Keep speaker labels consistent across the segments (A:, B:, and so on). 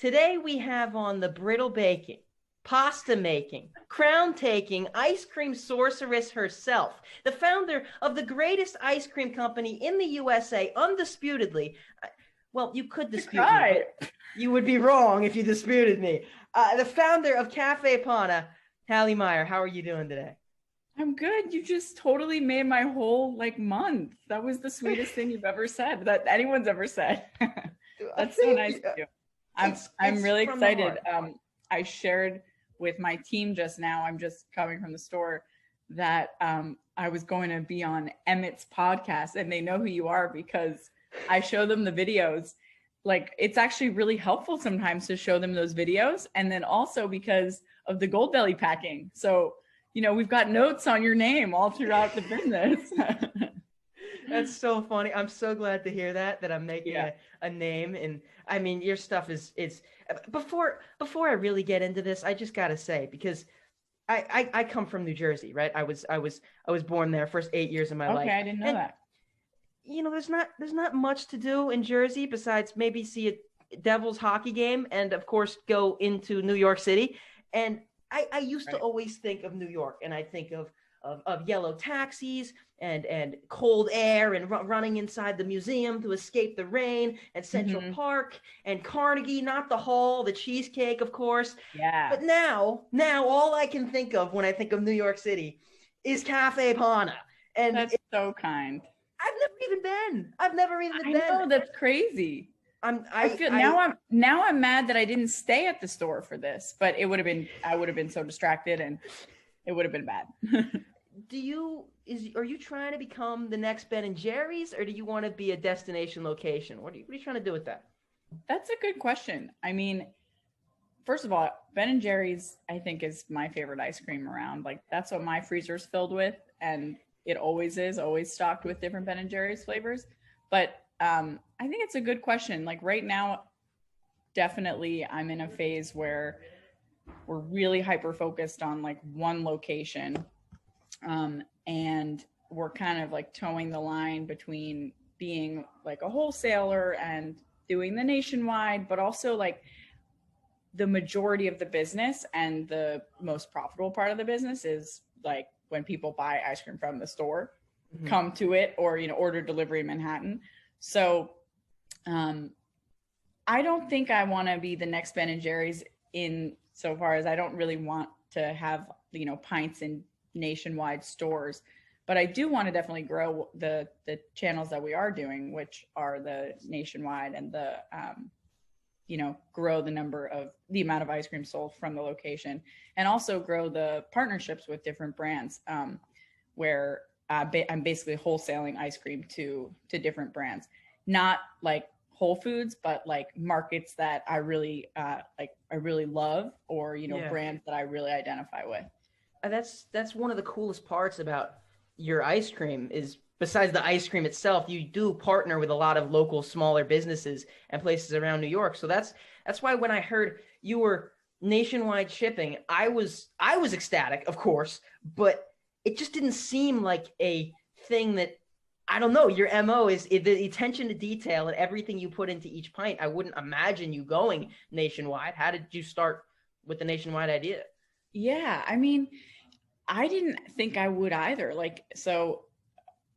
A: Today we have on the brittle baking, pasta making, crown taking, ice cream sorceress herself, the founder of the greatest ice cream company in the USA, undisputedly. Well, you could dispute me, but you would be wrong if you disputed me. The founder of Caffe Panna, Hallie Meyer. How are you doing today?
B: I'm good. You just totally made my whole month. That was the sweetest thing you've ever said, that anyone's ever said. That's so nice of you. I'm really excited. I shared with my team just now, I'm just coming from the store, that I was going to be on Emmett's podcast, and they know who you are because I show them the videos. Like, it's actually really helpful sometimes to show them those videos, and then also because of the gold belly packing. So we've got notes on your name all throughout the business.
A: That's so funny. I'm so glad to hear that I'm making a name. And I mean, your stuff is before I really get into this, I just gotta say, because I come from New Jersey, right? I was born there, first 8 years of my life.
B: Okay, I didn't know that.
A: There's not much to do in Jersey besides maybe see a Devils hockey game and of course go into New York City. And I used to always think of New York, and I think of yellow taxis and cold air and running inside the museum to escape the rain, and Central Park and Carnegie, not the Hall, the cheesecake, of course.
B: Yeah.
A: But now all I can think of when I think of New York City is Caffe Panna. And
B: that's so kind.
A: I've never even been.
B: I know, that's crazy. Now I'm mad that I didn't stay at the store for this, but I would have been so distracted and it would have been bad.
A: Are you trying to become the next Ben and Jerry's, or do you want to be a destination location? What are you trying to do with that?
B: That's a good question. I mean, first of all, Ben and Jerry's, I think, is my favorite ice cream around. Like, that's what my freezer's filled with, and it always stocked with different Ben and Jerry's flavors. But I think it's a good question. Like, right now, definitely I'm in a phase where we're really hyper focused on one location. And we're kind of towing the line between being a wholesaler and doing the nationwide, but also the majority of the business and the most profitable part of the business is when people buy ice cream from the store, come to it, or order delivery in Manhattan. So I don't think I want to be the next Ben and Jerry's, in so far as I don't really want to have pints in nationwide stores, but I do want to definitely grow the channels that we are doing, which are the nationwide, and the grow the amount of ice cream sold from the location, and also grow the partnerships with different brands, where I'm basically wholesaling ice cream to different brands, not like Whole Foods, but markets that I really love, or brands that I really identify with.
A: That's one of the coolest parts about your ice cream is, besides the ice cream itself, you do partner with a lot of local smaller businesses and places around New York. So that's why when I heard you were nationwide shipping, I was ecstatic, of course, but it just didn't seem like a thing that, I don't know, your MO is the attention to detail and everything you put into each pint. I wouldn't imagine you going nationwide. How did you start with the nationwide idea?
B: Yeah, I mean, I didn't think I would either. So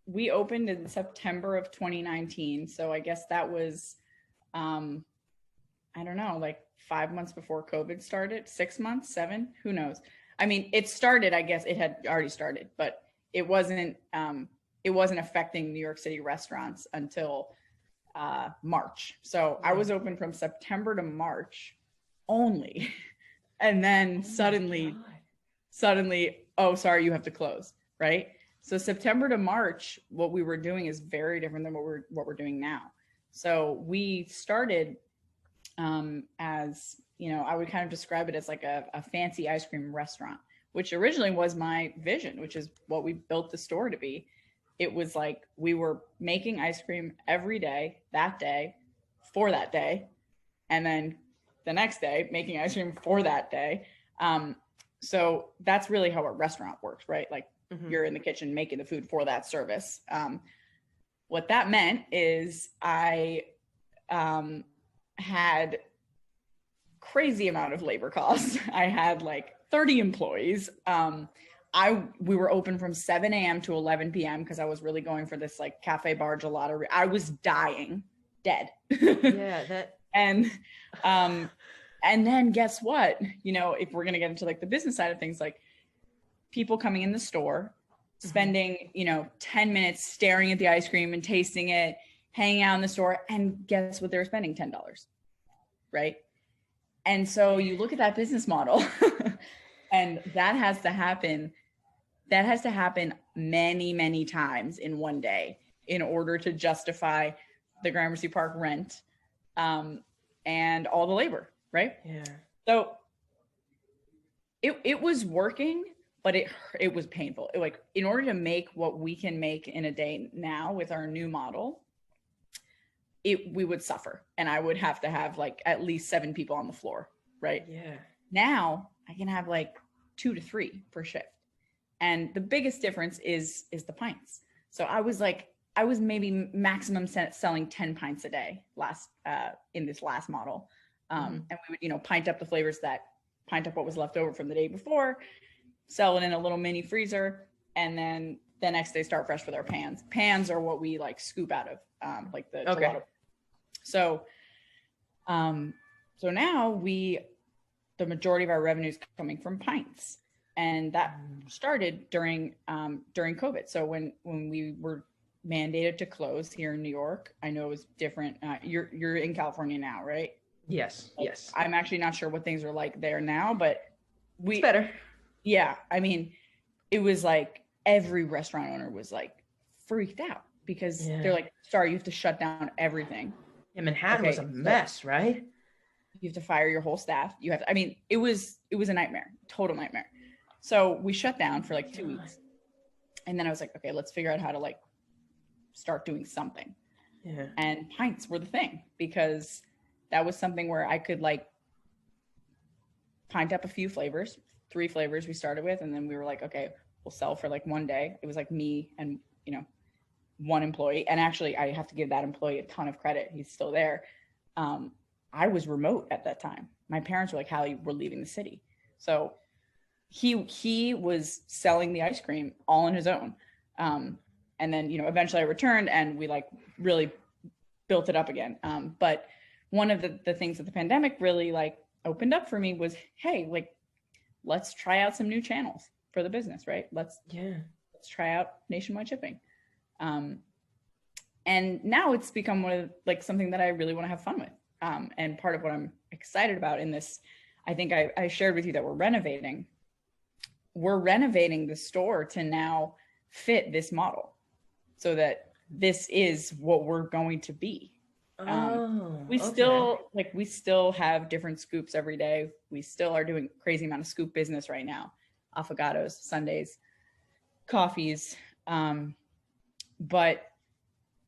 B: we opened in September of 2019. So I guess that was, I don't know, 5 months before COVID started, 6 months, 7, who knows? I mean, it started, I guess it had already started, but it wasn't affecting New York City restaurants until March. So I was open from September to March only. And then suddenly, oh, sorry, you have to close, right? So September to March, what we were doing is very different than what we're doing now. So we started as, I would kind of describe it as a fancy ice cream restaurant, which originally was my vision, which is what we built the store to be. It was we were making ice cream every day, that day, for that day, and then the next day making ice cream for that day. So that's really how a restaurant works, right? You're in the kitchen making the food for that service. What that meant is I had crazy amount of labor costs. I had like 30 employees. We were open from 7 a.m. to 11 p.m. because I was really going for this like cafe bar gelato. I was dying, dead.
A: Yeah, that.
B: And then guess what? You know, if we're gonna get into like the business side of things, like people coming in the store, spending, you know, 10 minutes staring at the ice cream and tasting it, hanging out in the store, and guess what? They were spending $10, right? And so you look at that business model, and that has to happen. That has to happen many, many times in one day in order to justify the Gramercy Park rent, and all the labor, right?
A: Yeah.
B: So it was working, but it was painful. Like in order to make what we can make in a day now with our new model, we would suffer, and I would have to have like at least 7 people on the floor, right?
A: Yeah.
B: Now I can have like 2 to 3 per shift. And the biggest difference is the pints. So I was maybe maximum selling 10 pints a day in this last model. And we would, you know, pint up what was left over from the day before, sell it in a little mini freezer, and then the next day start fresh with our pans. Pans are what we like scoop out of, like the gelato. So now the majority of our revenue is coming from pints. And that started during COVID. So when we were mandated to close here in New York, I know it was different. You're in California now, right?
A: Yes.
B: Like,
A: Yes.
B: I'm actually not sure what things are like there now, but
A: It's better.
B: Yeah. I mean, it was like every restaurant owner was like freaked out because they're like, sorry, you have to shut down everything.
A: Yeah, Manhattan was a mess, right?
B: You have to fire your whole staff. It was a nightmare, total nightmare. So we shut down for like 2 weeks. And then I was like, okay, let's figure out how to like start doing something.
A: Yeah.
B: And pints were the thing, because that was something where I could like pint up a few flavors, 3 flavors we started with. And then we were like, okay, we'll sell for like one day. It was like me and, you know, one employee. And actually I have to give that employee a ton of credit. He's still there. I was remote at that time. My parents were like, Hallie, we're leaving the city. So he was selling the ice cream all on his own. And then, you know, eventually I returned and we like really built it up again. But one of the things that the pandemic really like opened up for me was, hey, like, let's try out some new channels for the business, right? Let's try out nationwide shipping. And now it's become one of like something that I really want to have fun with. And part of what I'm excited about in this, I think I shared with you that we're renovating the store to now fit this model so that this is what we're going to be. We still have different scoops every day. We still are doing crazy amount of scoop business right now. Affogatos, sundaes, coffees. But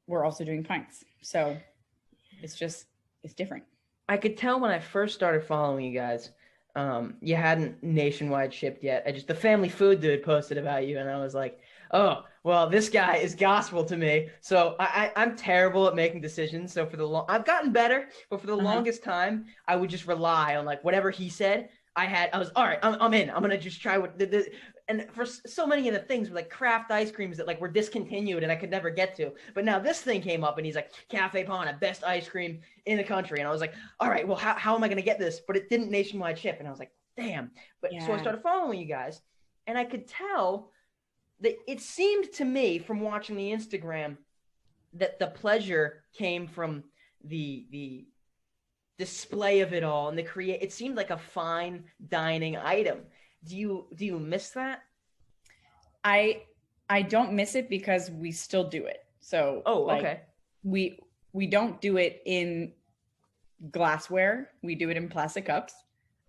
B: we're also doing pints. So it's different.
A: I could tell when I first started following you guys, you hadn't nationwide shipped yet. The family food dude posted about you, and I was like, oh, well, this guy is gospel to me. So I'm terrible at making decisions. So I've gotten better, but for the longest time, I would just rely on like whatever he said. I was all right. I'm in. I'm gonna just try what and for so many of the things were like craft ice creams that like were discontinued and I could never get to. But now this thing came up and he's like, Caffe Panna, best ice cream in the country. And I was like, all right, well, how am I going to get this? But it didn't nationwide ship. And I was like, damn. So I started following you guys and I could tell that it seemed to me from watching the Instagram that the pleasure came from the display of it all and it seemed like a fine dining item. Do you miss that?
B: I don't miss it because we still do it. So
A: okay.
B: We don't do it in glassware. We do it in plastic cups.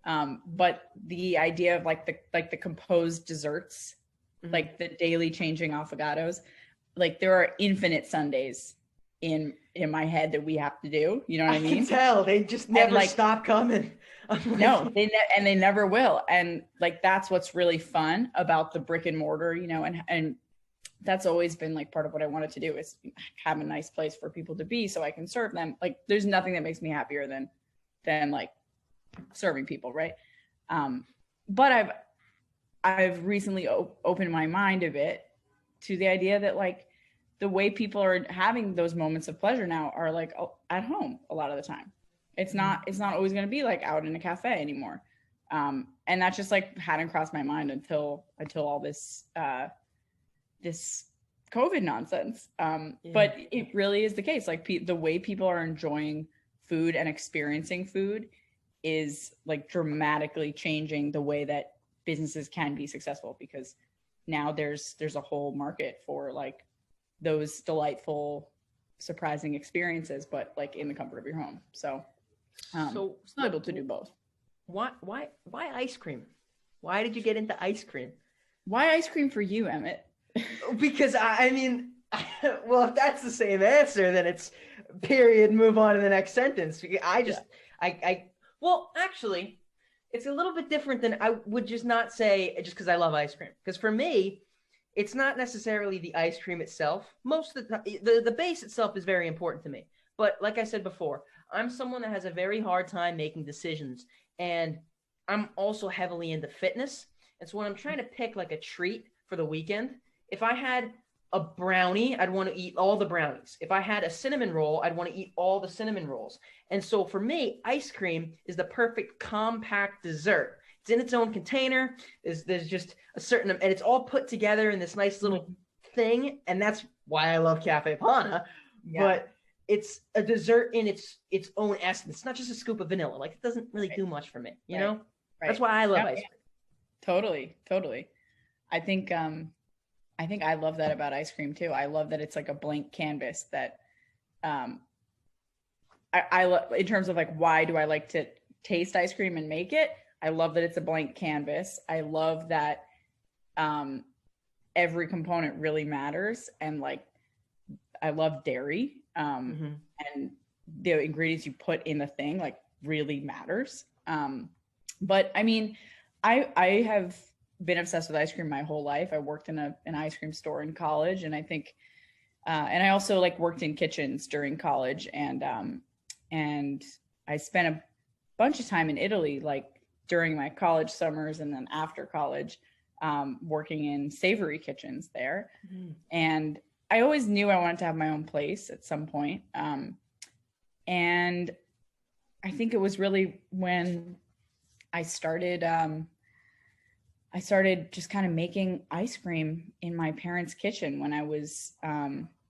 B: But the idea of like the composed desserts, like the daily changing affogatos, like there are infinite sundaes in my head that we have to do. You know what I mean?
A: I can tell they just never stop coming.
B: No, they never will. And like, that's what's really fun about the brick and mortar, you know, and that's always been like part of what I wanted to do is have a nice place for people to be so I can serve them. Like there's nothing that makes me happier than like serving people, right? But I've recently opened my mind a bit to the idea that like the way people are having those moments of pleasure now are like at home a lot of the time. It's not always going to be like out in a cafe anymore. And that just like hadn't crossed my mind until all this this COVID nonsense. But it really is the case. Like the way people are enjoying food and experiencing food is like dramatically changing the way that businesses can be successful, because now there's a whole market for like those delightful, surprising experiences, but like in the comfort of your home. So still able to do both.
A: Why ice cream? Why did you get into ice cream?
B: Why ice cream for you, Emmett?
A: Because I mean, well, if that's the same answer, then it's period, move on to the next sentence. Well, actually, it's a little bit different than I would just not say just because I love ice cream. Because for me, it's not necessarily the ice cream itself. Most of the base itself is very important to me. But like I said before, I'm someone that has a very hard time making decisions. And I'm also heavily into fitness. And so when I'm trying to pick like a treat for the weekend, if I had a brownie, I'd want to eat all the brownies. If I had a cinnamon roll, I'd want to eat all the cinnamon rolls. And so for me, ice cream is the perfect compact dessert. It's in its own container. There's just a certain, and it's all put together in this nice little thing. And that's why I love Caffe Panna. Yeah. But it's a dessert in its own essence. It's not just a scoop of vanilla. Like it doesn't really do much for me, you know? Right. That's why I love ice cream.
B: Totally. I think I love that about ice cream too. I love that it's like a blank canvas that I love in terms of like, why do I like to taste ice cream and make it? I love that it's a blank canvas. I love that every component really matters. And like, I love dairy and the ingredients you put in the thing like really matters. But I mean, I have been obsessed with ice cream my whole life. I worked in an ice cream store in college, and I think, and I also like worked in kitchens during college, and I spent a bunch of time in Italy, like during my college summers and then after college, working in savory kitchens there. And I always knew I wanted to have my own place at some point. And I think it was really when I started just kind of making ice cream in my parents' kitchen when I was,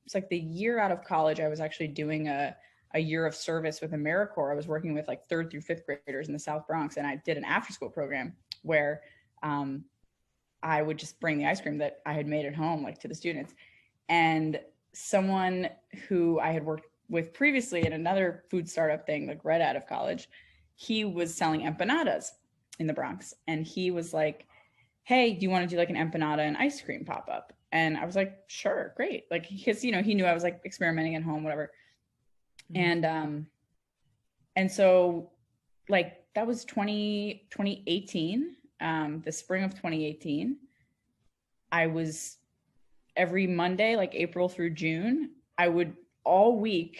B: it's like the year out of college. I was actually doing a year of service with AmeriCorps. I was working with like 3rd through 5th graders in the South Bronx. And I did an after school program where I would just bring the ice cream that I had made at home, like to the students. And someone who I had worked with previously in another food startup thing, like right out of college, he was selling empanadas in the Bronx. And he was like, hey, do you want to do like an empanada and ice cream pop-up? And I was like, sure, great. Like, because, you know, he knew I was like experimenting at home, whatever. And so like, that was 2018, the spring of 2018. I was every Monday, like April through June, I would all week,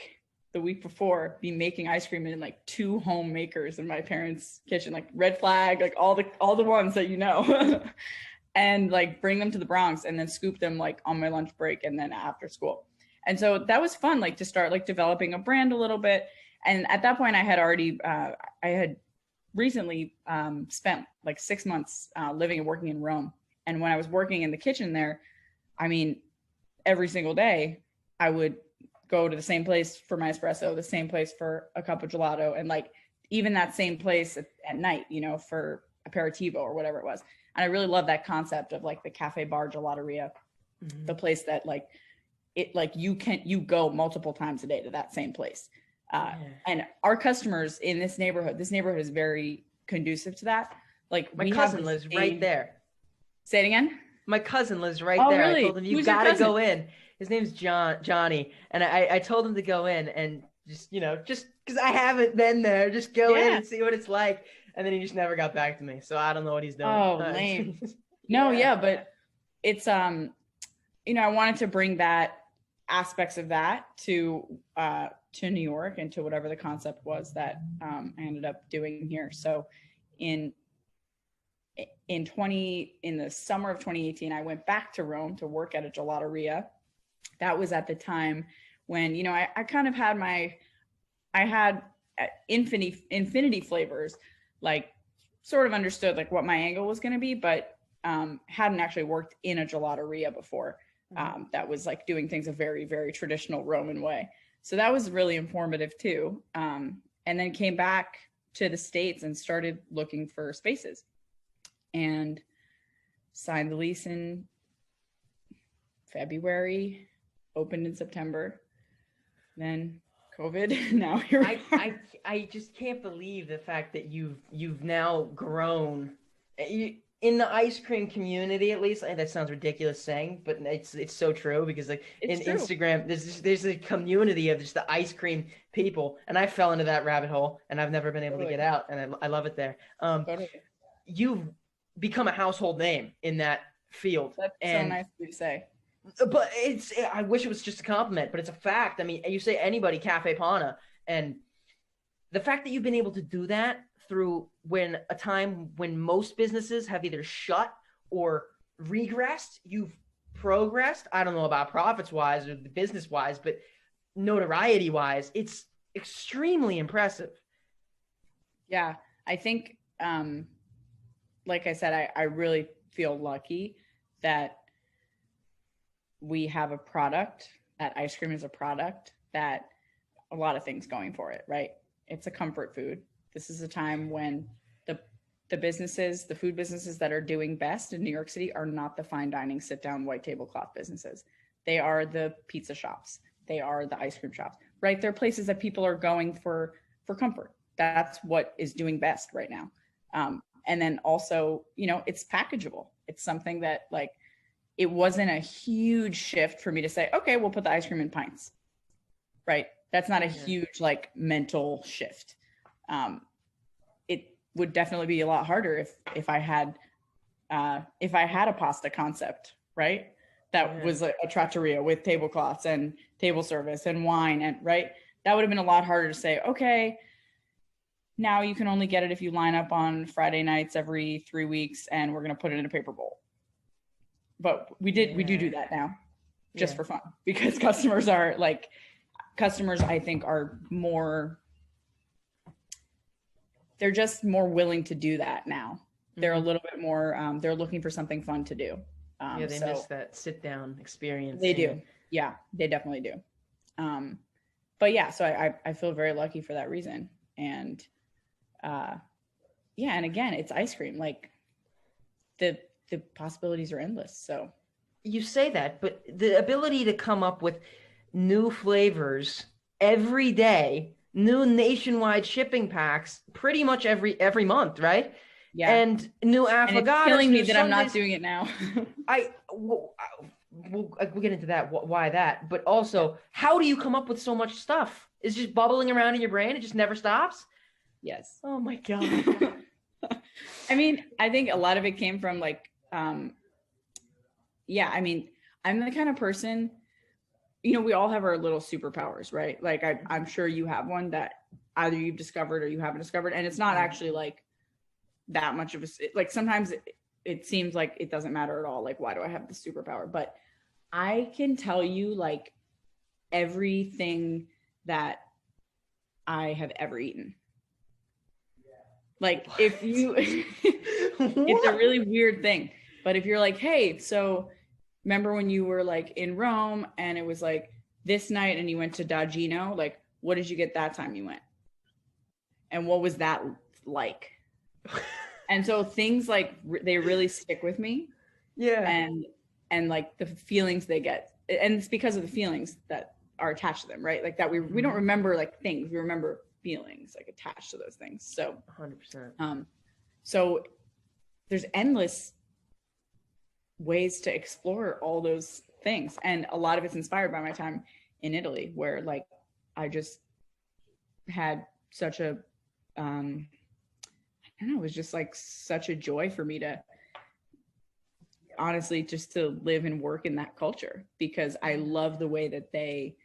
B: the week before, be making ice cream in like 2 home makers in my parents' kitchen, like Red Flag, like all the ones that you know, and like bring them to the Bronx and then scoop them like on my lunch break and then after school. And so that was fun, like to start like developing a brand a little bit. And at that point, I had already, I had recently spent like 6 months living and working in Rome. And when I was working in the kitchen there, I mean, every single day I would go to the same place for my espresso, the same place for a cup of gelato, and like even that same place at night, you know, for aperitivo or whatever it was. And I really love that concept of like the cafe bar gelateria, the place that like it, like you go multiple times a day to that same place. And our customers in this neighborhood is very conducive to that. Like
A: my cousin lives right there.
B: Say it again.
A: My cousin lives right there.
B: Really?
A: I told him you gotta go in. His name's Johnny, and I told him to go in and just because I haven't been there, just go in and see what it's like. And then he just never got back to me, so I don't know what he's doing.
B: Oh, lame. No, yeah, but it's I wanted to bring that aspects of that to New York and to whatever the concept was that I ended up doing here. So in the summer of 2018, I went back to Rome to work at a gelateria. That was at the time when, you know, I kind of had I had infinity flavors, like sort of understood like what my angle was going to be, but hadn't actually worked in a gelateria before. That was like doing things a very, very traditional Roman way. So that was really informative too. And then came back to the States and started looking for spaces and signed the lease in February, opened in September, then COVID. Now here we are.
A: I just can't believe the fact that you've now grown in the ice cream community, at least. That sounds ridiculous saying, but it's so true, because like
B: It's
A: in
B: true.
A: Instagram, there's a community of just the ice cream people, and I fell into that rabbit hole, and I've never been able to get out, and I love it there.
B: Totally.
A: You've become a household name in that field.
B: That's so nice of you to say.
A: But I wish it was just a compliment, but it's a fact. I mean, you say anybody, Caffe Panna, and the fact that you've been able to do that through a time when most businesses have either shut or regressed, you've progressed. I don't know about profits wise or business wise, but notoriety wise, it's extremely impressive.
B: Yeah, I think, like I said, I really feel lucky that we have a product, that ice cream is a product that a lot of things going for it, right? It's a comfort food. This is a time when the businesses, the food businesses that are doing best in New York City are not the fine dining, sit down, white tablecloth businesses. They are the pizza shops. They are the ice cream shops, right? They're places that people are going for comfort. That's what is doing best right now. And then also, you know, it's packageable. It's something that like, it wasn't a huge shift for me to say, okay, we'll put the ice cream in pints, right? That's not a huge like mental shift. It would definitely be a lot harder if I had a pasta concept, right? That was a trattoria with tablecloths and table service and wine, and right, that would have been a lot harder to say, okay, now you can only get it if you line up on Friday nights every 3 weeks, and we're going to put it in a paper bowl. But we do that now just for fun, because customers I think are more, they're just more willing to do that now. They're a little bit more, they're looking for something fun to do.
A: They miss that sit down experience.
B: They do. Yeah, they definitely do. But yeah, so I feel very lucky for that reason. And and again, it's ice cream. Like the possibilities are endless. So
A: you say that, but the ability to come up with new flavors every day, new nationwide shipping packs, pretty much every month, right?
B: Yeah.
A: And new affogatos.
B: And it's killing me that I'm not doing it now.
A: We'll get into that, why that, but also, how do you come up with so much stuff? Is it just bubbling around in your brain? It just never stops?
B: Yes.
A: Oh my God.
B: I mean, I think a lot of it came from like, I mean, I'm the kind of person, you know, we all have our little superpowers, right? Like I'm sure you have one that either you've discovered or you haven't discovered. And it's not actually like that much of like sometimes it seems like it doesn't matter at all. Like, why do I have this superpower? But I can tell you like everything that I have ever eaten. Like if you, it's a really weird thing, but if you're like, hey, so remember when you were like in Rome and it was like this night and you went to D'Agino, like, what did you get that time you went? And what was that like? And so things like they really stick with me.
A: Yeah.
B: And like the feelings they get, and it's because of the feelings that are attached to them, right? Like that we don't remember like things, we remember feelings like attached to those things. So
A: 100%.
B: So there's endless ways to explore all those things, and a lot of it's inspired by my time in Italy, where like I just had such a I don't know, it was just like such a joy for me to honestly just to live and work in that culture, because I love the way that they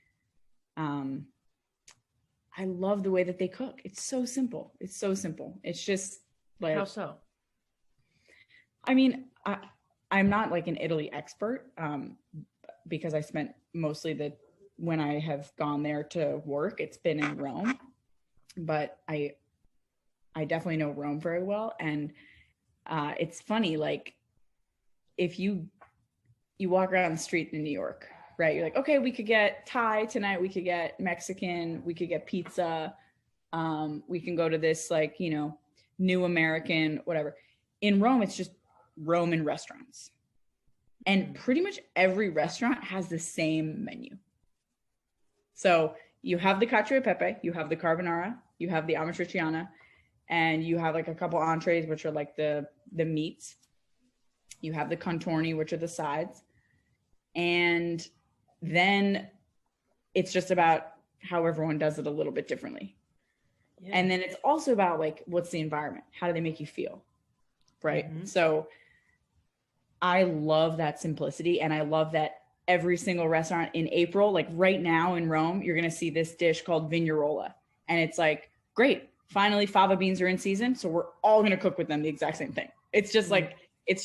B: cook. It's so simple. It's just like,
A: How so?
B: I mean, I'm not like an Italy expert, because I spent mostly when I have gone there to work, it's been in Rome, but I definitely know Rome very well. And it's funny, like if you walk around the street in New York, right? You're like, okay, we could get Thai tonight, we could get Mexican, we could get pizza, we can go to this like, you know, new American, whatever. In Rome, it's just Roman restaurants. And pretty much every restaurant has the same menu. So you have the cacio e pepe, you have the carbonara, you have the amatriciana, and you have like a couple entrees, which are like the meats. You have the contorni, which are the sides. And then it's just about how everyone does it a little bit differently. Yeah. And then it's also about like, what's the environment? How do they make you feel? Right. Mm-hmm. So I love that simplicity. And I love that every single restaurant in April, like right now in Rome, you're going to see this dish called vignerola. And it's like, great. Finally, fava beans are in season. So we're all going to cook with them the exact same thing. It's just like, it's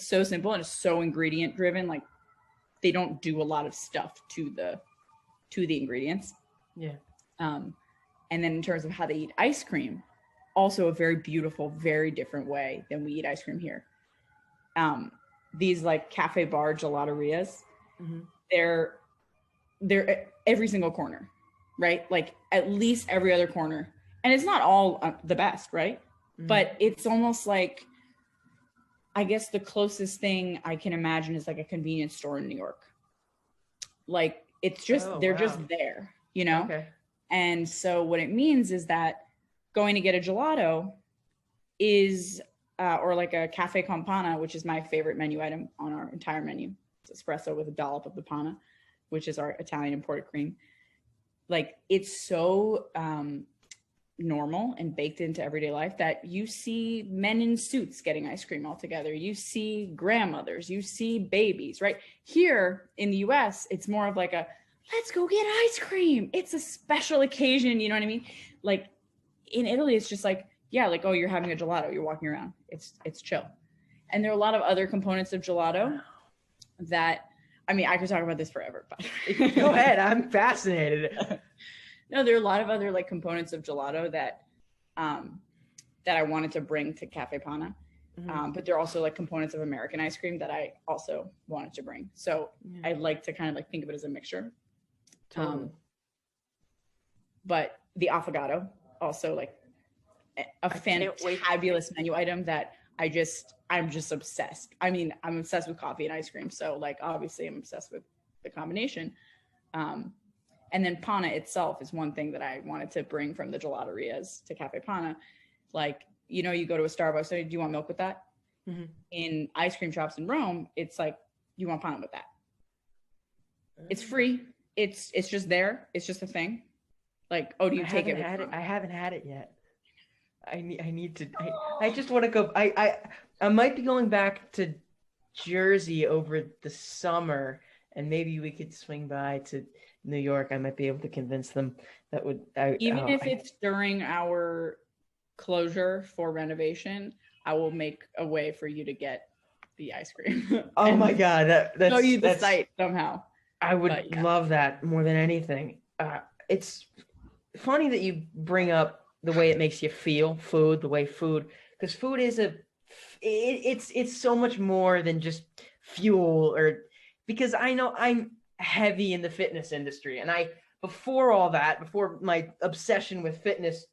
B: so simple and it's so ingredient driven. Like they don't do a lot of stuff to the ingredients.
A: Yeah.
B: And then in terms of how they eat ice cream, also a very beautiful, very different way than we eat ice cream here. These like cafe bar gelaterias, mm-hmm. they're every single corner, right? Like at least every other corner. And it's not all the best, right? Mm-hmm. But it's almost like, I guess the closest thing I can imagine is like a convenience store in New York. Like it's just, just there, you know? Okay. And so what it means is that going to get a gelato is, or like a Caffe Panna, which is my favorite menu item on our entire menu. It's espresso with a dollop of the panna, which is our Italian imported cream. Like it's so normal and baked into everyday life that you see men in suits getting ice cream all together. You see grandmothers, you see babies, right? Here in the US, it's more of like a, let's go get ice cream. It's a special occasion. You know what I mean? Like in Italy, it's just like, yeah, like, oh, you're having a gelato. You're walking around. It's chill. And there are a lot of other components of gelato that, I mean, I could talk about this forever, but
A: go ahead. I'm fascinated.
B: No, there are a lot of other like components of gelato that I wanted to bring to Caffe Panna. Mm-hmm. But there are also like components of American ice cream that I also wanted to bring. So I like to kind of like think of it as a mixture. Totally. But the affogato, also like a fabulous menu item that I'm just obsessed. I mean, I'm obsessed with coffee and ice cream. So like, obviously I'm obsessed with the combination. And then panna itself is one thing that I wanted to bring from the gelaterias to Caffe Panna. Like, you know, you go to a Starbucks, so do you want milk with that? Mm-hmm. In ice cream shops in Rome, it's like, you want panna with that. It's free. It's just there. It's just a thing. Like, oh, do you take it?
A: I haven't had it yet. I need to. I just want to go. I might be going back to Jersey over the summer, and maybe we could swing by to New York. I might be able to convince them that would.
B: Even if it's during our closure for renovation, I will make a way for you to get the ice cream.
A: Oh my God, that's
B: show you the site somehow.
A: I would love that more than anything. It's funny that you bring up the way it makes you feel, food, because food is it's so much more than just fuel, or because I know I'm heavy in the fitness industry, and before my obsession with fitness,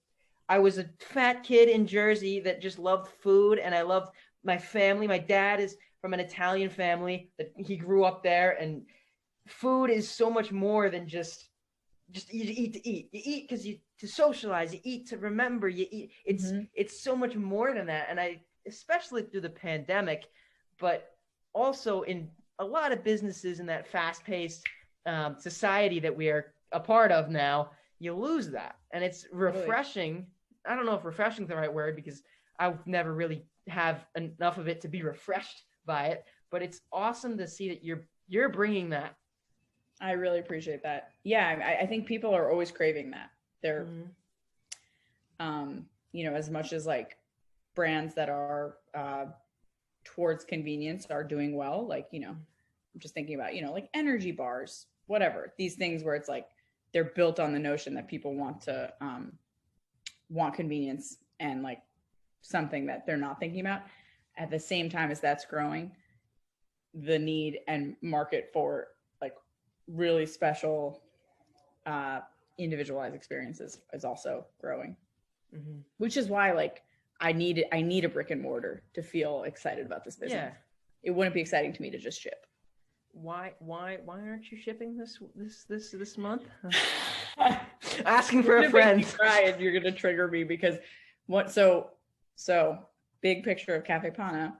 A: I was a fat kid in Jersey that just loved food, and I loved my family. My dad is from an Italian family that he grew up there, and food is so much more than just eat to eat. You eat because to socialize. You eat to remember. You eat. It's so much more than that. And especially through the pandemic, but also in a lot of businesses in that fast-paced society that we are a part of now, you lose that. And it's refreshing. Really? I don't know if refreshing is the right word, because I never really have enough of it to be refreshed by it. but it's awesome to see that you're bringing that.
B: I really appreciate that. Yeah, I think people are always craving that. They're, as much as like brands that are towards convenience are doing well, like, I'm just thinking about, like energy bars, whatever, these things where it's like they're built on the notion that people want convenience and like something that they're not thinking about. At the same time as that's growing, the need and market for like really special individualized experiences is also growing, which is why like I need a brick and mortar to feel excited about this business. Yeah. It wouldn't be exciting to me to just ship.
A: Why aren't you shipping this month? Asking for a friend.
B: You're gonna trigger me because what? So big picture of Caffe Panna.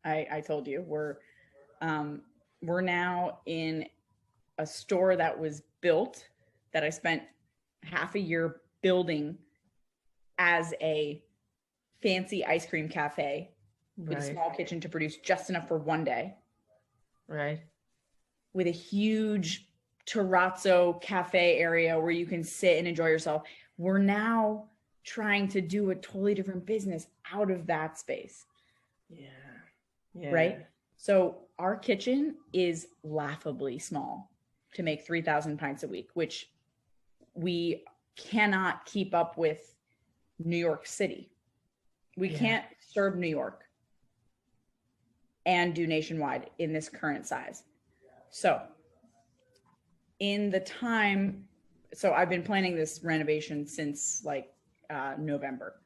B: I told you we're now in a store that was built, that I spent half a year building as a fancy ice cream cafe with a small kitchen to produce just enough for one day.
A: Right.
B: With a huge terrazzo cafe area where you can sit and enjoy yourself. We're now trying to do a totally different business out of that space.
A: Yeah.
B: Right? So our kitchen is laughably small to make 3,000 pints a week, which we cannot keep up with New York City. We can't serve New York and do nationwide in this current size. So I've been planning this renovation since like November.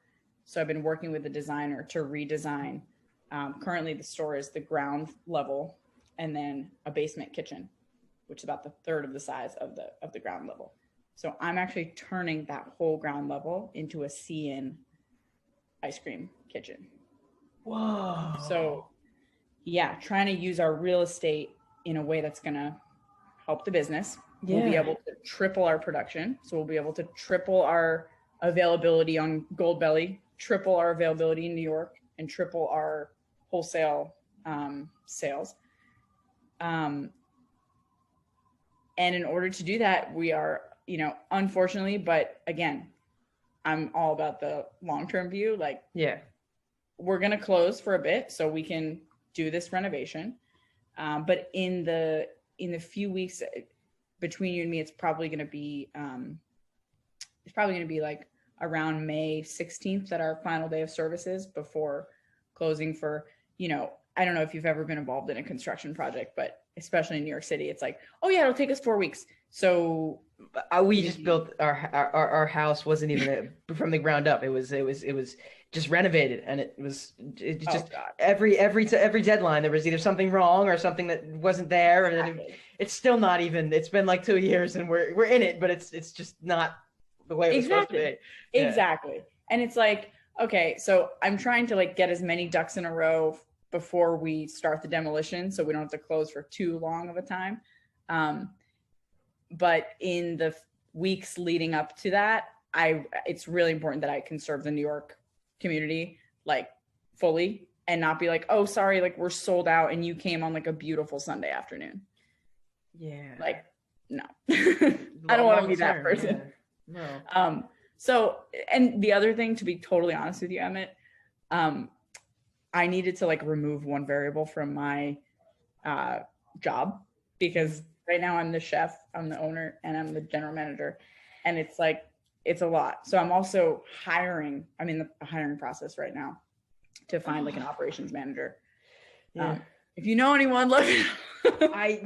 B: So I've been working with a designer to redesign. Currently the store is the ground level and then a basement kitchen, which is about the third of the size of the ground level. So I'm actually turning that whole ground level into a see-in ice cream kitchen.
A: Whoa.
B: So yeah, trying to use our real estate in a way that's going to help the business. Yeah. We'll be able to triple our production. So we'll be able to triple our availability on Goldbelly, triple our availability in New York, and triple our wholesale sales. And in order to do that, we are, unfortunately, but again, I'm all about the long-term view. Like, we're going to close for a bit so we can do this renovation. But in the few weeks between you and me, it's probably going to be like around May 16th that our final day of services before closing for, I don't know if you've ever been involved in a construction project, but especially in New York City, it's like, oh yeah, it'll take us 4 weeks. So
A: we just built our house wasn't even from the ground up. It was just renovated, and every deadline there was either something wrong or something that wasn't there, and then it's still not even. It's been like 2 years, and we're in it, but it's just not the way it was supposed to be.
B: Yeah. Exactly, and it's like, okay, so I'm trying to like get as many ducks in a row before we start the demolition, so we don't have to close for too long of a time. But in the weeks leading up to that, it's really important that I can serve the New York community like fully and not be like, oh, sorry, like we're sold out and you came on like a beautiful Sunday afternoon.
A: Yeah.
B: Like, no, I don't want to be that person.
A: Yeah. No.
B: So, and the other thing, to be totally honest with you, Emmett, I needed to like remove one variable from my job because right now I'm the chef, I'm the owner, and I'm the general manager. And it's like, it's a lot. So I'm also hiring. I'm in the hiring process right now to find like an operations manager. Yeah. If you know anyone, let me know.
A: I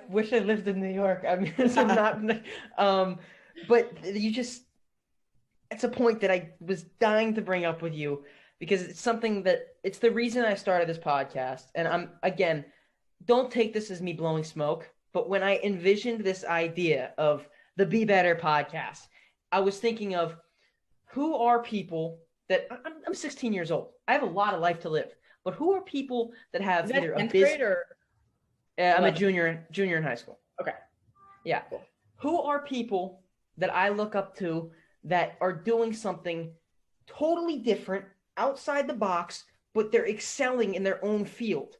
A: wish I lived in New York. I mean, I'm not, but it's a point that I was dying to bring up with you because it's something it's the reason I started this podcast. And again, don't take this as me blowing smoke, but when I envisioned this idea of the Be Better podcast, I was thinking of who are people that I'm 16 years old. I have a lot of life to live, but who are people that have either a business or I'm a junior in high school.
B: Okay.
A: Yeah. Cool. Who are people that I look up to that are doing something totally different outside the box, but they're excelling in their own field?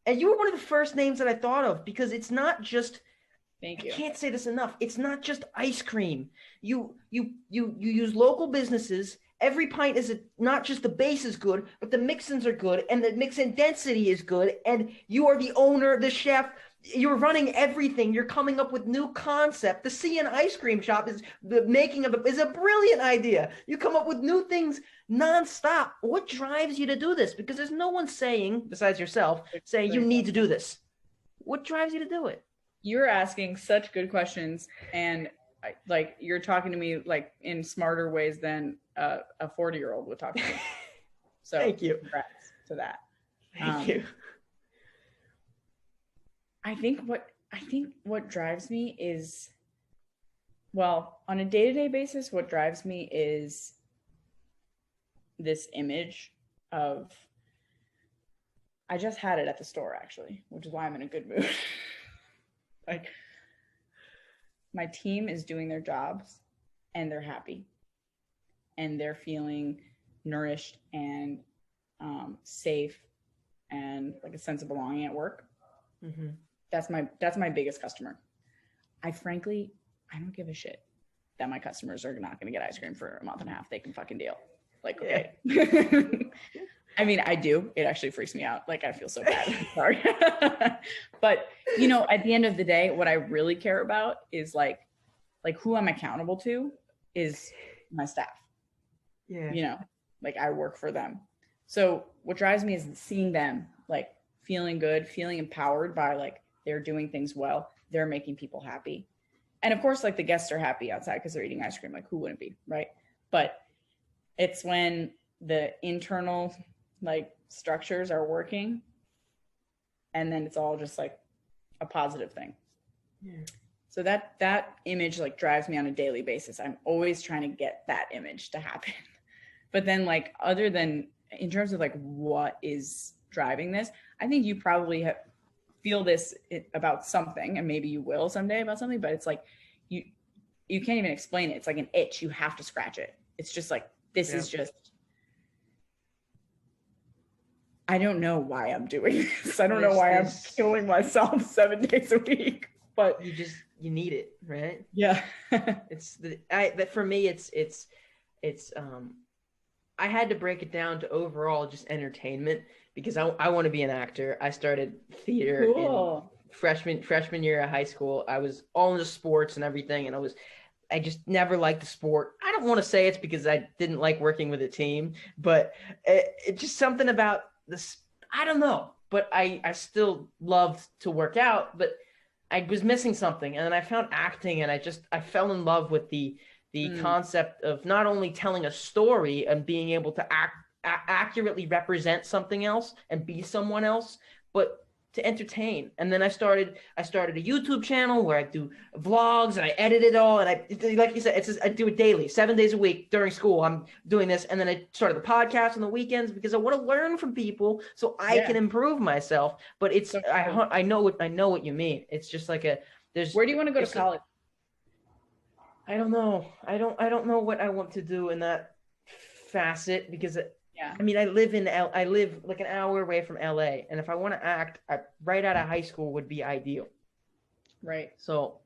A: And you were one of the first names that I thought of because it's not just,
B: Thank
A: I
B: you.
A: can't say this enough. It's not just ice cream. You use local businesses. Every pint is not just the base is good, but the mix-ins are good, and the mix-in density is good. And you are the owner, the chef. You're running everything. You're coming up with new concept. The CN ice cream shop is the making of is a brilliant idea. You come up with new things nonstop. What drives you to do this? Because there's no one saying, besides yourself, saying you need to do this. What drives you to do it?
B: You're asking such good questions, and like you're talking to me like in smarter ways than a 40-year-old would talk to me. So
A: thank you.
B: Congrats to that.
A: Thank you.
B: I think what drives me is, well, on a day-to-day basis, what drives me is this image of, I just had it at the store actually, which is why I'm in a good mood. Like, my team is doing their jobs and they're happy and they're feeling nourished and safe and like a sense of belonging at work.
A: Mm-hmm.
B: That's my biggest customer. I don't give a shit that my customers are not going to get ice cream for a month and a half. They can fucking deal. Like, okay. Yeah. I mean, I do. It actually freaks me out. Like, I feel so bad. Sorry. But, you know, at the end of the day, what I really care about is like who I'm accountable to is my staff.
A: Yeah.
B: You know, like I work for them. So what drives me is seeing them like feeling good, feeling empowered by like they're doing things well. They're making people happy. And of course, like the guests are happy outside because they're eating ice cream. Like, who wouldn't be, right? But it's when the internal like structures are working and then it's all just like a positive thing. Yeah. So that image like drives me on a daily basis. I'm always trying to get that image to happen. But then like, other than in terms of like what is driving this, I think you probably feel this about something, and maybe you will someday about something, but it's like you can't even explain it. It's like an itch. You have to scratch it. It's just like, this is just, I don't know why I'm doing this. I don't know why I'm killing myself 7 days a week, but
A: you need it, right?
B: Yeah.
A: For me, it's I had to break it down to overall just entertainment because I want to be an actor. I started theater in freshman year of high school. I was all into sports and everything, and I just never liked the sport. I don't want to say it's because I didn't like working with a team, but it's just something about this. I don't know, but I still loved to work out, but I was missing something. And then I found acting, and I fell in love with the concept of not only telling a story and being able to accurately represent something else and be someone else, but to entertain. And then I started a YouTube channel where I do vlogs and I edit it all. And like you said, I do it daily, 7 days a week during school. I'm doing this. And then I started the podcast on the weekends because I want to learn from people so I can improve myself. But it's, so cool. I know what you mean. It's just like where
B: do you want to go to college?
A: I don't know. I don't know what I want to do in that facet because I mean, I live like an hour away from LA, and if I want to act, right out of high school would be ideal.
B: Right.
A: So,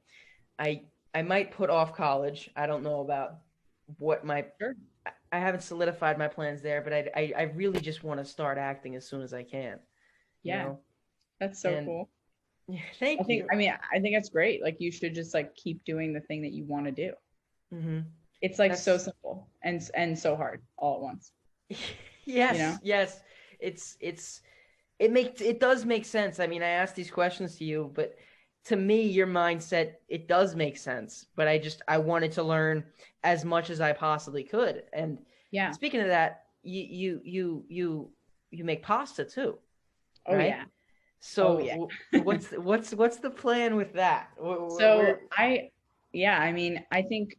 A: I might put off college. I don't know about what I haven't solidified my plans there, but I really just want to start acting as soon as I can.
B: Yeah, you know? That's so cool.
A: Yeah, thank you.
B: I think that's great. Like, you should just like keep doing the thing that you want to do.
A: Mm-hmm.
B: It's like so simple and so hard all at once.
A: Yes, you know? Yes. It does make sense. I mean, I asked these questions to you, but to me, your mindset, it does make sense. But I wanted to learn as much as I possibly could. And speaking of that, you make pasta too.
B: Oh,
A: right?
B: Yeah.
A: So what's the plan with that?
B: I mean, I think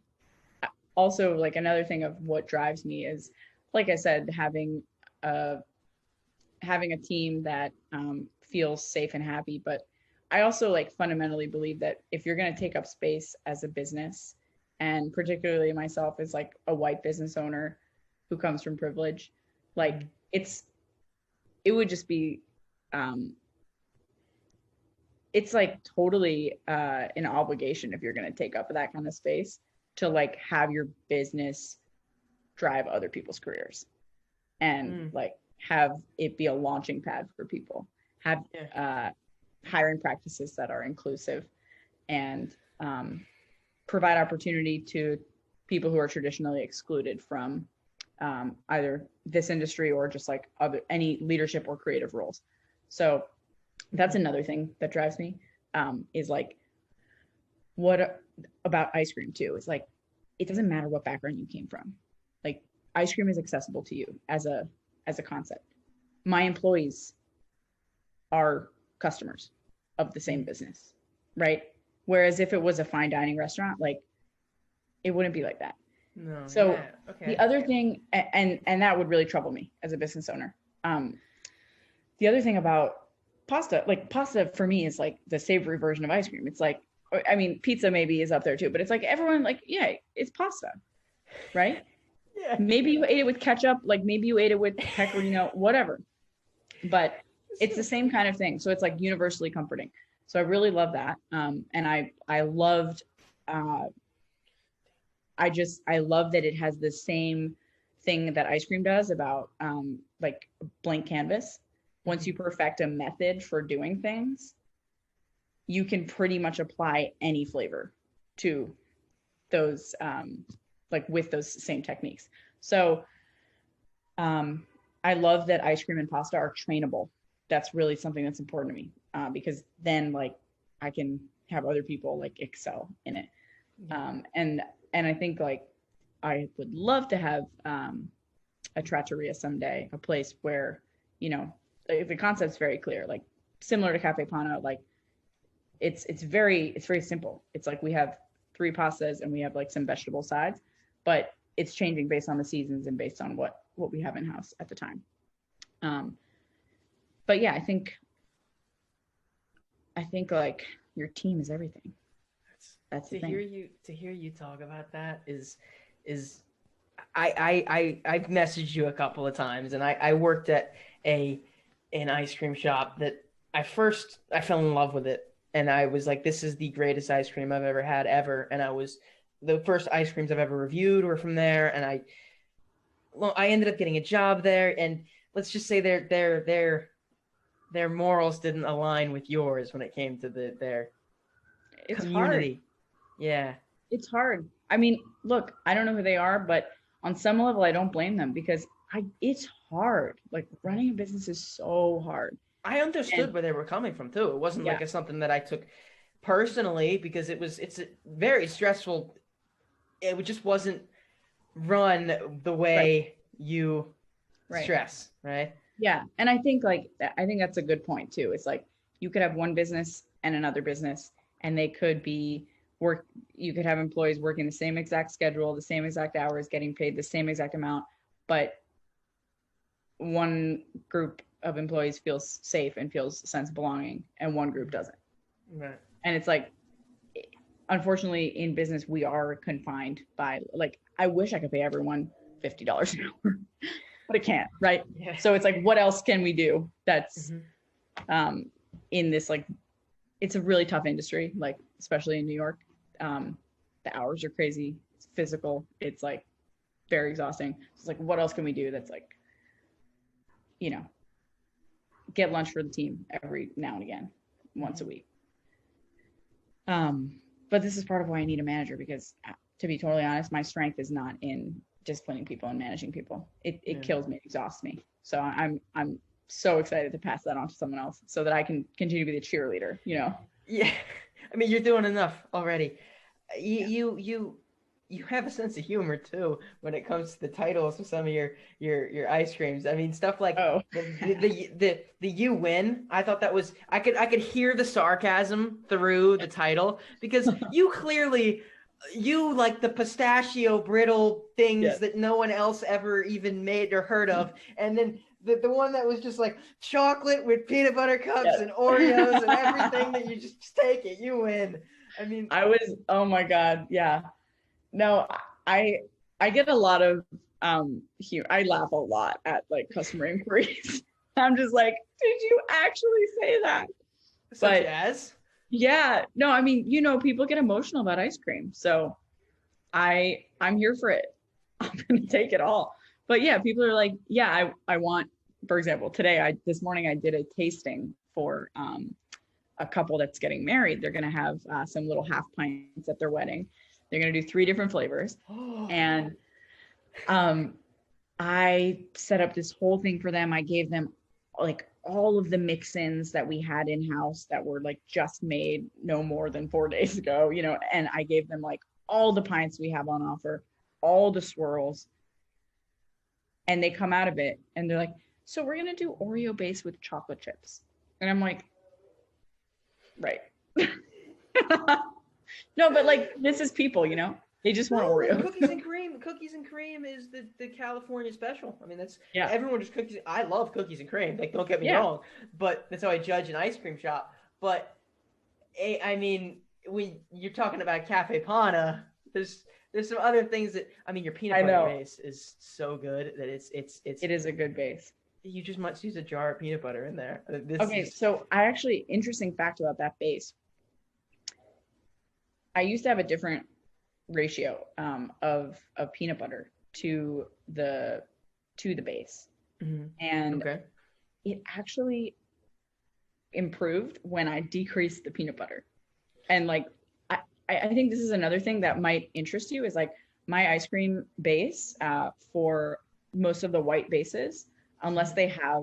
B: also like another thing of what drives me is, like I said, having a team that feels safe and happy. But I also like fundamentally believe that if you're going to take up space as a business, and particularly myself as like a white business owner who comes from privilege, like it would just be it's like totally an obligation if you're going to take up that kind of space to like have your business drive other people's careers and like have it be a launching pad for people, have hiring practices that are inclusive and provide opportunity to people who are traditionally excluded from either this industry or just like any leadership or creative roles. So that's another thing that drives me, is like, what about ice cream too? It's like, it doesn't matter what background you came from. Like, ice cream is accessible to you as a concept. My employees are customers of the same business, right? Whereas if it was a fine dining restaurant, like, it wouldn't be like that.
A: No.
B: So
A: Yeah, okay.
B: the other thing, and that would really trouble me as a business owner. The other thing about pasta, like pasta for me is like the savory version of ice cream. It's like, I mean, pizza maybe is up there too, but it's like everyone like, yeah, it's pasta, right?
A: Yeah.
B: Maybe you ate it with ketchup, like maybe you ate it with pecorino, whatever. But it's the same kind of thing. So it's like universally comforting. So I really love that. And I loved, I love that it has the same thing that ice cream does about like blank canvas. Once you perfect a method for doing things, you can pretty much apply any flavor to those, like with those same techniques. So I love that ice cream and pasta are trainable. That's really something that's important to me, because then like I can have other people like excel in it. And I think like I would love to have a trattoria someday, a place where, you know, the concept's very clear, like similar to Caffe Panna. Like it's very simple. It's like we have 3 pastas and we have like some vegetable sides, but it's changing based on the seasons and based on what we have in house at the time. But yeah, I think like your team is everything. That's the thing.
A: To hear you talk about that is I've messaged you a couple of times, and I worked at an ice cream shop that I fell in love with it, and I was like, this is the greatest ice cream I've ever had ever. And the first ice creams I've ever reviewed were from there, and I ended up getting a job there, and let's just say their morals didn't align with yours when it came to their
B: it's
A: community.
B: Hard.
A: Yeah.
B: It's hard. I mean, look, I don't know who they are, but on some level I don't blame them, because it's hard. Like running a business is so hard.
A: I understood where they were coming from too. It wasn't like something that I took personally, because it's a very stressful. It just wasn't run the way you stress, right?
B: Yeah. And I think that's a good point too. It's like you could have one business and another business, and they could be you could have employees working the same exact schedule, the same exact hours, getting paid the same exact amount, but one group of employees feels safe and feels a sense of belonging, and one group doesn't.
A: Right.
B: And it's like, unfortunately in business, we are confined by, like, I wish I could pay everyone $50 an hour, but I can't, right? Yeah. So it's like, what else can we do that's in this, like, it's a really tough industry, like, especially in New York. The hours are crazy. It's physical. It's like very exhausting. It's like, what else can we do that's like, you know, get lunch for the team every now and again, once a week. But this is part of why I need a manager, because to be totally honest, my strength is not in disciplining people and managing people. It kills me, exhausts me. So I'm so excited to pass that on to someone else so that I can continue to be the cheerleader, you know?
A: Yeah. I mean, you're doing enough already. You have a sense of humor too when it comes to the titles of some of your ice creams. I mean, stuff like the you win. I thought that was, I could hear the sarcasm through the title, because you clearly, you like the pistachio brittle things that no one else ever even made or heard of, and then the one that was just like chocolate with peanut butter cups and Oreos and everything, that you just take it, you win. I mean, oh my God. Yeah. No, I get a lot of, I laugh a lot at like customer inquiries. I'm just like, did you actually say that? Such as?
B: Yeah, no, I mean, you know, people get emotional about ice cream. So I'm here for it. I'm gonna take it all. But yeah, people are like, yeah, I want, for example, this morning I did a tasting for a couple that's getting married. They're gonna have some little half pints at their wedding. They're gonna do 3 different flavors. And um I set up this whole thing for them. I gave them like all of the mix-ins that we had in-house that were like just made no more than 4 days ago, you know, and I gave them like all the pints we have on offer, all the swirls. And they come out of it and they're like, so we're gonna do Oreo base with chocolate chips. And I'm like, right. No, but like this is people, you know, they just want Oreo.
A: Cookies and cream. Cookies and cream is the California special. I mean, that's everyone just cookies. I love cookies and cream. Like, don't get me wrong, but that's how I judge an ice cream shop. But I mean, when you're talking about Caffe Panna, there's some other things that I mean, your peanut butter base is so good that it
B: is a good base.
A: You just must use a jar of peanut butter in there.
B: So I actually, interesting fact about that base. I used to have a different ratio of peanut butter to the base, and it actually improved when I decreased the peanut butter. And like I think this is another thing that might interest you is like my ice cream base for most of the white bases, unless they have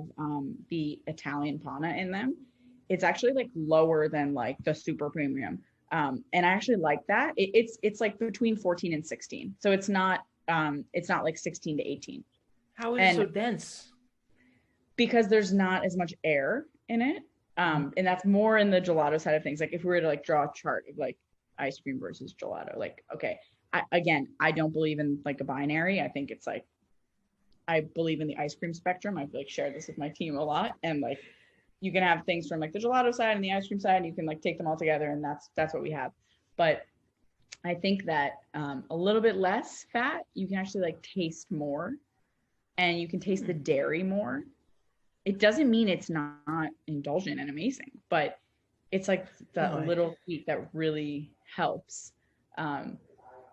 B: the Italian panna in them, it's actually like lower than like the super premium. And I actually like that. It's like between 14 and 16. So it's not like 16 to 18.
A: How is it so dense?
B: Because there's not as much air in it. And that's more in the gelato side of things. Like if we were to like draw a chart of like ice cream versus gelato, like, okay, I don't believe in like a binary. I think it's like, I believe in the ice cream spectrum. I've like shared this with my team a lot. And like, you can have things from like the gelato side and the ice cream side, and you can like take them all together, and that's what we have. But I think that a little bit less fat, you can actually like taste more, and you can taste the dairy more. It doesn't mean it's not indulgent and amazing, but it's like the little heat that really helps. And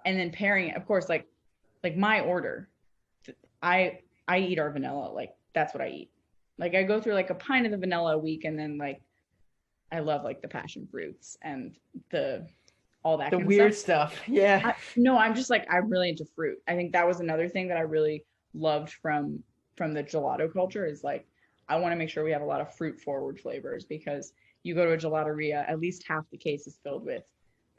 B: then pairing it, of course, like my order, I eat our vanilla, like that's what I eat. Like I go through like a pint of the vanilla a week, and then like I love like the passion fruits and all that
A: the kind weird of stuff. Yeah.
B: I'm just like, I'm really into fruit. I think that was another thing that I really loved from the gelato culture is like, I want to make sure we have a lot of fruit forward flavors, because you go to a gelateria, at least half the case is filled with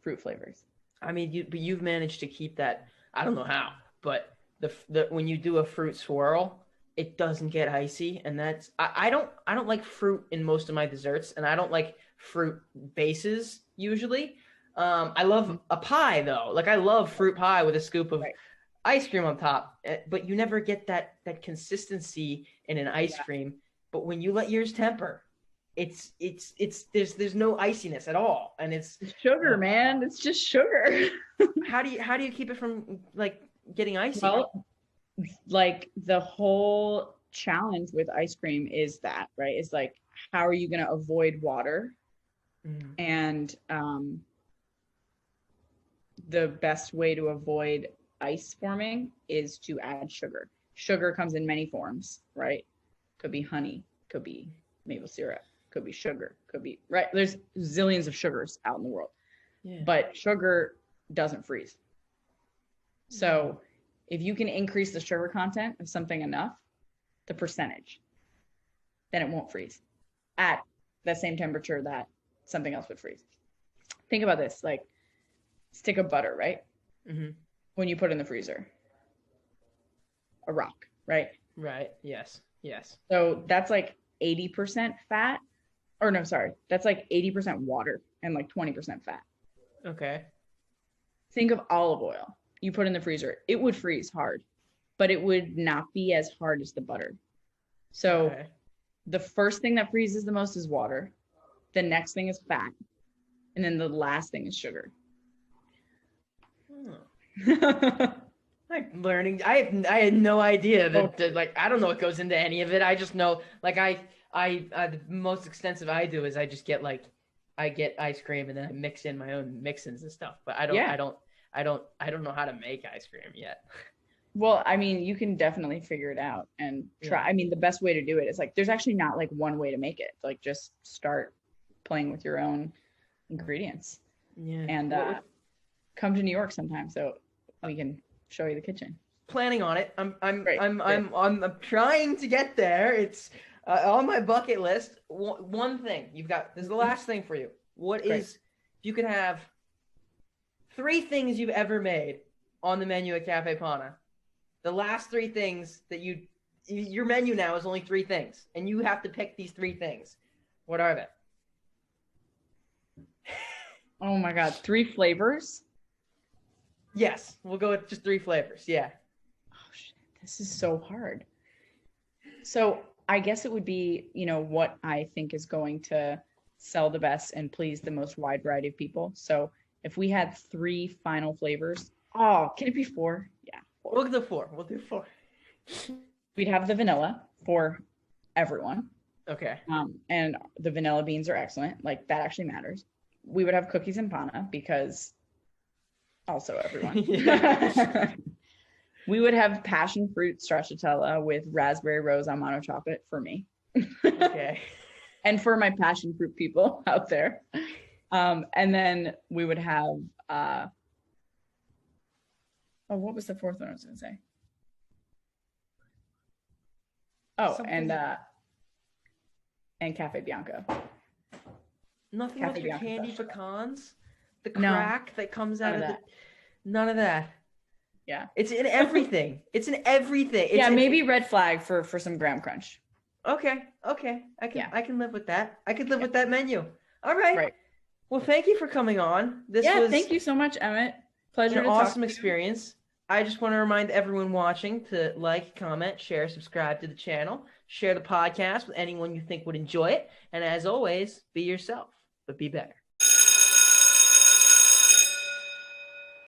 B: fruit flavors.
A: I mean, you've managed to keep that. I don't know how, but the when you do a fruit swirl, it doesn't get icy, and that's I don't like fruit in most of my desserts, and I don't like fruit bases usually. I love a pie though. Like I love fruit pie with a scoop of ice cream on top, but you never get that consistency in an ice cream. But when you let yours temper, it's there's no iciness at all, and it's
B: sugar, man. It's just sugar.
A: How do you keep it from like getting icy?
B: Well, like the whole challenge with ice cream is that, right? Is like, how are you going to avoid water? And the best way to avoid ice forming is to add sugar. Sugar comes in many forms, right? Could be honey, could be maple syrup, could be sugar, could be, right? There's zillions of sugars out in the world, but sugar doesn't freeze. So if you can increase the sugar content of something enough, the percentage, then it won't freeze at the same temperature that something else would freeze. Think about this, like stick of butter, right? When you put it in the freezer, a rock, right?
A: Right. Yes.
B: So that's like 80% fat, or no, sorry, that's like 80% water and like 20% fat.
A: Okay.
B: Think of olive oil. You put in the freezer, it would freeze hard, but it would not be as hard as the butter. So the first thing that freezes the most is water. The next thing is fat. And then the last thing is sugar.
A: I'm learning. I had no idea that like, I don't know what goes into any of it. I just know like the most extensive I do is I just get like I get ice cream and then I mix in my own mix-ins and stuff. But
B: Yeah.
A: I don't know how to make ice cream yet.
B: Well, I mean, you can definitely figure it out and try.
A: Yeah.
B: I mean, the best way to do it is like there's actually not like one way to make it. Like just start playing with your own ingredients
A: Yeah.
B: and come to New York sometime so we can show you the kitchen.
A: Planning on it.
B: Great,
A: I'm trying to get there. It's on my bucket list. One thing you've got. This is the last thing for you. What
B: Great.
A: is, if you could have 3 things you've ever made on the menu at Caffe Panna? The last 3 things that your menu now is only 3 things, and you have to pick these 3 things. What are they?
B: Oh my God, 3 flavors?
A: Yes, we'll go with just 3 flavors. Yeah.
B: Oh shit, this is so hard. So I guess it would be, what I think is going to sell the best and please the most wide variety of people. So if we had 3 final flavors, can it be 4? Yeah. 4.
A: We'll do 4. We'll do 4.
B: We'd have the vanilla for everyone.
A: Okay.
B: And the vanilla beans are excellent. Like that actually matters. We would have cookies and panna because also everyone. We would have passion fruit stracciatella with raspberry rose Amano chocolate for me.
A: Okay.
B: And for my passion fruit people out there. And then we would have what was the 4th one I was gonna say?
A: Something...
B: and Cafe Bianco.
A: Nothing
B: Caffe
A: with your
B: Bianco
A: candy
B: special.
A: pecans? The crack that comes out of
B: that.
A: None of that.
B: Yeah.
A: It's in everything. It's in everything.
B: Maybe red flag for some graham crunch.
A: Okay. I can live with that. I could live with that menu. All right.
B: Right.
A: Well, thank you for coming on. This was
B: thank you so much, Emmett. Pleasure
A: an
B: to talk
A: awesome
B: to you.
A: experience. I just want to remind everyone watching to like, comment, share, subscribe to the channel, share the podcast with anyone you think would enjoy it. And as always, be yourself, but be better.